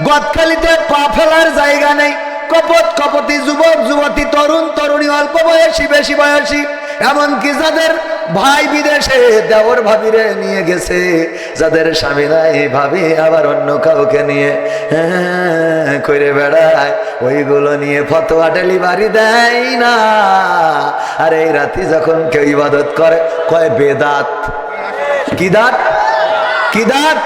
গদখালিতে পা ফেলার জায়গা নেই। কপট কপতি যুবক যুবতী, তরুণ তরুণী, অল্প বয়সী বেশি বয়সী, এমনকি যাদের ভাই বিদেশে দেওর ভাবিরে নিয়ে গেছে, যাদের স্বামী নাই ভাবি আবার অন্য কাউকে নিয়ে করে বেড়ায়, ওইগুলো নিয়ে ফতোয়া ডেলিভারি দেয় না। আর এই রাতে যখন কেউ ইবাদত করে কয় বেদাত। কি দাঁত? কি দাঁত?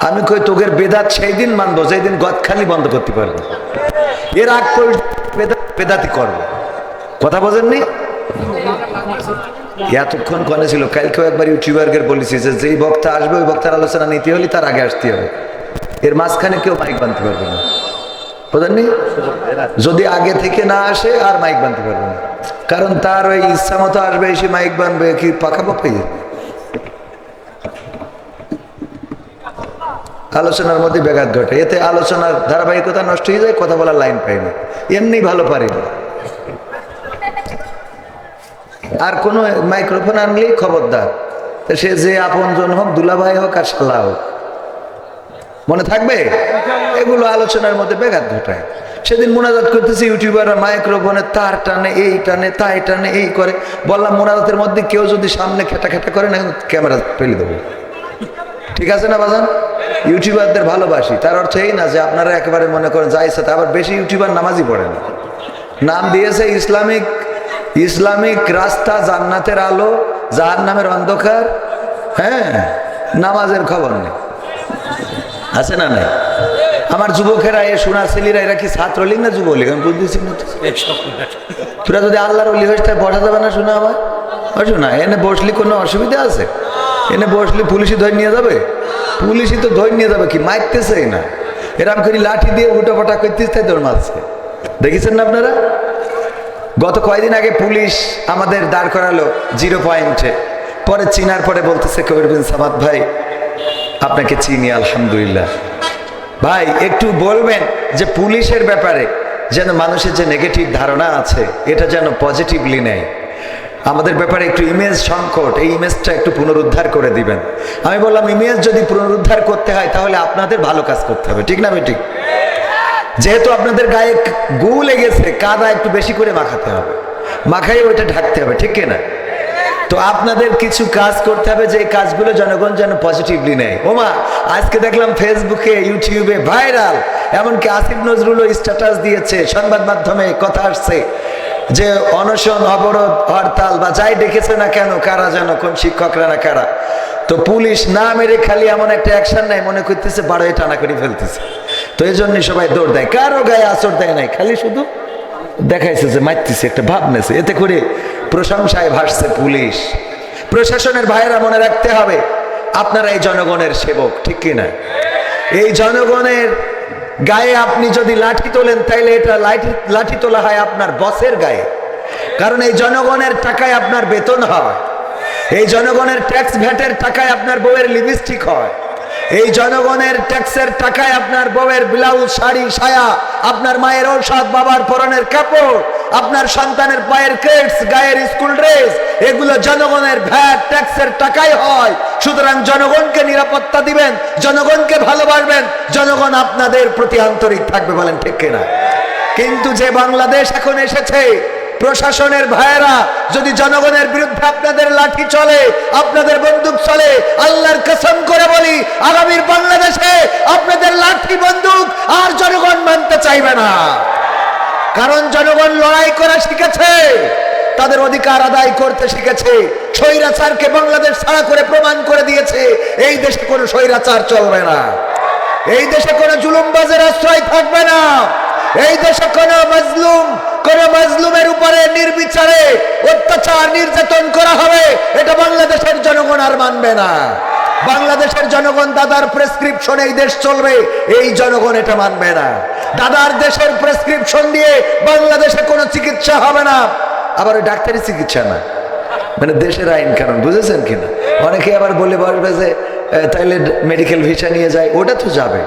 আমি কই তোদের বেদাত সেই দিন মানবো যেই দিন গদখালি বন্ধ করতে পারবো। এর আগ বেদাতি করবো। কথা বোঝেননি? এতক্ষণ কনে ছিল। কালকেও একবার ইউটিউবারদের বলেছি যে যেই বক্তা আসবে ওই বক্তার আলোচনা নিতে হলে তার আগে আসতে হবে। এর মাঝখানে কেউ মাইক বানতে পারবে না, বোঝেননি? যদি আগে থেকে না আসে আর মাইক বানতে পারবে না, কারণ তার ওই ইচ্ছা মতো আসবে, এসে মাইক বানবে, কি পাকাপাকি আলোচনার মধ্যে ব্যাঘাত ঘটে। এতে আলোচনার ধারাবাহিকতা নষ্ট হয়ে যায়, কথা বলার লাইন পাই না, এমনি ভালো পারি না। আর কোন মাইক্রোফোন আনলেই খবরদার, সে যে আপনজন হোক, দুলাভাই হোক আর শালা হোক, মনে থাকবে। এগুলো আলোচনার মধ্যে ব্যাঘাত ঘটায়। সেদিন মোনাজাত করতেছি, ইউটিউবাররা মাইক্রোফোনে তার টানে, এই টানে, তাই টানে, এই করে। বললাম মোনাজাতের মধ্যে কেউ যদি সামনে খেটা খেটা করে না, ক্যামেরা ফেলে দেবো। ঠিক আছে না বাজান? ইউটিউবারদের ভালোবাসি, তার অর্থ এই না যে আপনারা একেবারে মনে করেন যাই সাথে। আবার বেশি ইউটিউবার নামাজই পড়ে না। নাম দিয়েছে ইসলামিক রাস্তা, জান্নাতের আলো, জাহান্নামের অন্ধকার। হ্যাঁ, নামাজের খবর নেই, আছে না নাই? আমার যুবকেরা, এ সোনার ছেলেরা, এরা কি ছাত্রলীগ না যুবলীগ আমি বুঝতেছি না। তোরা যদি আল্লাহর ওলি হইস তাই বসা যাবে না? শোনা আমার শোনা, এনে বসলি কোনো অসুবিধা আছে? এনে বসলি পুলিশই ধরে নিয়ে যাবে? পুলিশই তো ধরে নিয়ে যাবে, কি মারতেছেই না, এরম করে লাঠি দিয়ে উল্টোপাটা করতেছে, তাই দৌড় মারছে। দেখেছেন না আপনারা? গত কয়েকদিন আগে পুলিশ আমাদের দাঁড় করালো 0 পয়েন্টে, পরে চিনার পরে বলতেছে কবির বিন সামাদ ভাই আপনাকে চিনি, আলহামদুলিল্লাহ। ভাই একটু বলবেন যে পুলিশের ব্যাপারে যেন মানুষের যে নেগেটিভ ধারণা আছে এটা যেন পজিটিভলি নেয়। আমাদের ব্যাপারে একটু ইমেজ সংকট, এই ইমেজটা একটু পুনরুদ্ধার করে দিবেন। আমি বললাম ইমেজ যদি পুনরুদ্ধার করতে হয় তাহলে আপনাদের ভালো কাজ করতে হবে, ঠিক না ঠিক? যেহেতু আপনাদের গায়ে গু লেগেছে, কাদা একটু বেশি করে মাখাতে হবে, মাখাই ওইটা ঢাকতে হবে, ঠিক কিনা? তো আপনাদের কিছু কাজ করতে হবে যে কাজগুলো জনগণ যেন পজিটিভলি নেয়। ওমা, আজকে দেখলাম ফেসবুকে, ইউটিউবে ভাইরাল, এমনকি আসিফ নজরুলও স্ট্যাটাস দিয়েছে, সংবাদ মাধ্যমে কথা আসছে যে অনশন, অবরোধ, হরতাল বা যাই ডেকেছে না কেন, কারা যেন, কোন শিক্ষকরা না কারা, তো পুলিশ না মেরে খালি এমন একটা অ্যাকশন নেয়, মনে করতেছে বারোয় টানা করে ফেলতেছে। তো এই জন্যই সবাই দৌড় দেয়, কারো গায়ে আচর দেয় নাই, খালি শুধু দেখাইছে যে মারতেছে, একটা ভাব নেছে, এতে করে প্রশংসায় ভাসছে পুলিশ। প্রশাসনের ভাইয়েরা মনে রাখতে হবে আপনারা এই জনগণের সেবক, ঠিক কিনা? এই জনগণের গায়ে আপনি যদি লাঠি তোলেন তাইলে এটা লাঠি তোলা হয় আপনার বসের গায়ে, কারণ এই জনগণের টাকায় আপনার বেতন হয়, এই জনগণের ট্যাক্স ভ্যাটের টাকায় আপনার বউয়ের লিপস্টিক হয়, এই জনগণের ট্যাক্সের টাকায় আপনার বউয়ের ব্লাউজ, শাড়ি, সায়া, আপনার মায়ের ঔষধ, বাবার পরনের কাপড়, আপনার সন্তানের পায়ের কেটস, গায়ের স্কুল ড্রেস, এগুলো জনগণের ভ্যাট ট্যাক্সের টাকাই হয়। সুতরাং জনগণকে নিরাপত্তা দিবেন, জনগণকে ভালোবাসবেন, জনগণ আপনাদের প্রতি আন্তরিক থাকবে, বলেন ঠিক কিনা? কিন্তু যে বাংলাদেশ এখন এসেছে, প্রশাসনের ভাইয়েরা যদি জনগণের বিরুদ্ধে আপনাদের লাঠি চলে, আপনাদের বন্দুক চলে, আল্লাহর কসম করে বলি আগামীর বাংলাদেশে আপনাদের লাঠি বন্দুক আর জনগণ মানতে চাইবে না। কারণ জনগণ লড়াই করা শিখেছে, তাদের অধিকার আদায় করতে শিখেছে, স্বৈরাচারকে বাংলাদেশ ছাড়া করে প্রমাণ করে দিয়েছে এই দেশে কোনো স্বৈরাচার চলবে না, এই দেশে কোনো জুলুমবাজের আশ্রয় থাকবে না, এই দেশে কোনো মাজলুমের উপরে নির্বিচারে অত্যাচার নির্যাতন করা হবে, এটা বাংলাদেশের জনগণ আর মানবে না। বাংলাদেশের জনগণ দাদার প্রেসক্রিপশন এই দেশ চলবে, এই জনগণ এটা মানবে না। দাদার দেশের প্রেসক্রিপশন দিয়ে বাংলাদেশে কোনো চিকিৎসা হবে না, আবার ওই ডাক্তারি চিকিৎসা না, মানে দেশের আইন কানুন, বুঝেছেন কিনা? অনেকে আবার বলে বলবে যে তাইলে মেডিকেল ভিসা নিয়ে যায়, ওটা তো যাবে,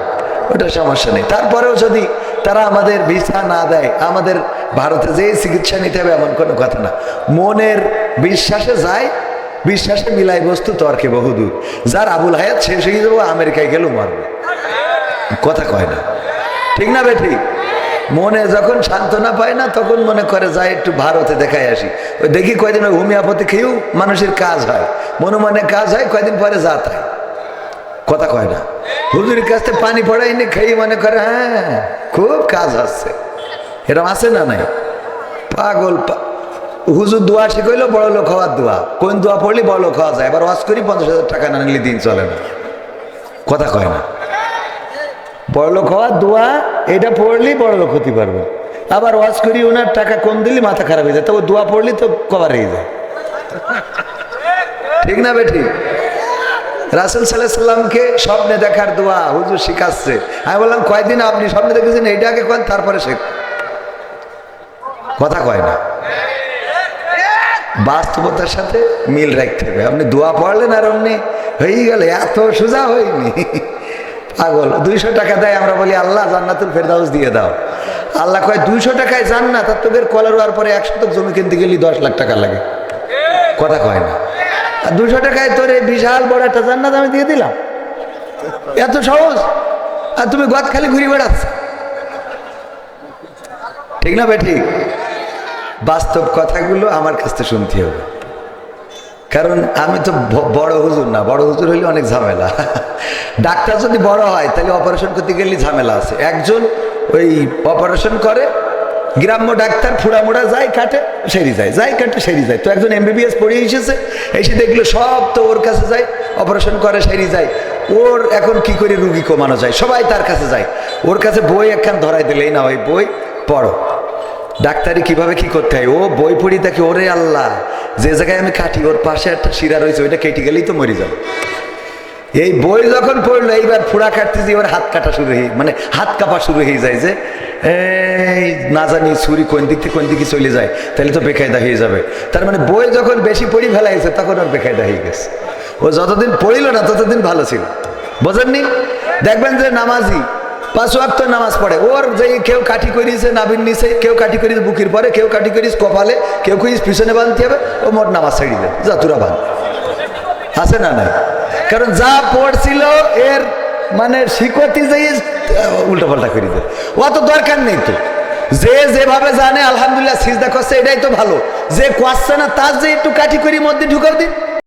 ওটা সমস্যা নেই। তারপরেও যদি তারা আমাদের ভিসা না দেয়, আমাদের ভারতে যে চিকিৎসা নিতে হবে এমন কোনো কথা না। মনের বিশ্বাসে যায়, বিশ্বাসে মিলাই বস্তু তর্কে বহুদূর। যার আবুল হায়াত শেষ হয়ে যাবো, আমেরিকায় গেলেও মারবে, কথা কয় না, ঠিক না বেঠি? মনে যখন সান্ত্বনা পায় না তখন মনে করে যাই একটু ভারতে দেখাই আসি, ওই দেখি কয়দিন ওই হোমিওপ্যাথি খেয়েও মানুষের কাজ হয়, মনে মনে কাজ হয়, কয়দিন পরে যা তাই। কথা কয় না? হুজুরের কাছ থেকে পানি পড়াইনি খেয়ে মনে করে হ্যাঁ খুব কাজ হচ্ছে, এরকম আছে না নাই? পাগল হুজুর দোয়া শিখাইলো বড় লোক হওয়ার দোয়া, কোন দোয়া পড়লে বড় লোক হওয়া যায়, এবার ওয়াজ করি 50,000 টাকা না নিলে দিন চলে না। কথা কয় না? বড় লোক হওয়ার দোয়া এটা পড়লেই বড় লোক হতে পারবে, আবার ওয়াজ করি ওনার টাকা কম দিলে মাথা খারাপ হয়ে যায়, তো দোয়া পড়লি তো কভার হয়ে যায়। ঠিক না বেঠি? রাসূল সাল্লাল্লাহু আলাইহি সাল্লামকে স্বপ্নে দেখার দোয়া হুজুর শিখাচ্ছে। আমি বললাম কয়দিন আপনি স্বপ্নে দেখেছেন এইটা আগে কন, তারপরে শেখ। কথা কয় না? বাস্তবতার সাথে মিল রাখতে হবে। আপনি দোয়া পড়লেন আর অমনি হয়ে গেল, এত সোজা হয়নি। পাগল 200 টাকা দেয়, আমরা বলি আল্লাহ জান্নাতুল ফেরদাউস দিয়ে দাও। আল্লাহ কয় 200 টাকায় জান্নাত, আর তোদের কলার হওয়ার পরে 1 শতক জমি কিনতে গেলে 10 লাখ টাকা লাগে। কথা কয় না? আর 200 টাকায় তোর এই বিশাল বড় একটা জান্নাত আমি দিয়ে দিলাম, এত সহজ, আর তুমি গদ খালি ঘুরে বেড়াচ্ছ। ঠিক না বেঠি? বাস্তব কথাগুলো আমার কাছ থেকে শুনতে হবে, কারণ আমি তো বড় হুজুর না, বড় হুজুর হইলে অনেক ঝামেলা। ডাক্তার যদি বড় হয় তাহলে অপারেশন করতে গেলে ঝামেলা আছে। একজন ওই অপারেশন করে, গ্রাম্য ডাক্তার ফুড়ামুড়া যায় কাটে সেরি যায়, যায় কাটে সেরি যায়। তো একজন MBBS পড়িয়ে এসেছে, এসে দেখলো সব তো ওর কাছে যায়, অপারেশন করে সেরি যায়। ওর এখন কি করে রুগী কমানো যায়, সবাই তার কাছে যায়। ওর কাছে বই একখান ধরাই দিলেই না, ওই বই পড়ো, ডাক্তারি কিভাবে কি করতে হয়। ও বই পড়ি দেখে ওরে আল্লাহ, যে জায়গায় আমি কাটি ওর পাশে একটা শিরা রয়েছে, ওইটা কেটে গেলেই তো মরে যাবে। এই বই যখন পড়লো, এইবার ফুড়া কাটতেছি, এবার হাত কাটা শুরু হয়ে, মানে হাত কাঁপা শুরু হয়ে যায়, যে এই না জানি ছুরি কোন দিক থেকে কোন দিকে চলে যায়, তাহলে তো বেকায়দা হয়ে যাবে। তার মানে বই যখন বেশি পড়ি ফেলাইছে তখন ওর বেকায়দা হয়ে গেছে। ও যতদিন পড়িল না ততদিন ভালো ছিল, বোঝেননি? দেখবেন যে নামাজি 5 ওয়াক্ত নামাজ পড়ে, ওর যে কেউ কাঠি করিয়েছে নাবির নিচে, কেউ কাঠি করিয়েছে বুকের পরে, কেউ কাঠি করিয়েছে কপালে, কেউ করিস পিছনে বাঁধতে হবে, ও মোট নামাজ ছেড়ে দেয়, যা তুরা বাঁধ। আছে না নাই? কারণ যা পড়ছিল এর মানে শিকতি যে উল্টা পাল্টা করে দেয়, অত দরকার নেই তো। যে যেভাবে জানে আলহামদুলিল্লাহ সিজদা করছে, এটাই তো ভালো। যে করছে না তার যে একটু কাঠি করি মধ্যে ঢুকাও দিন,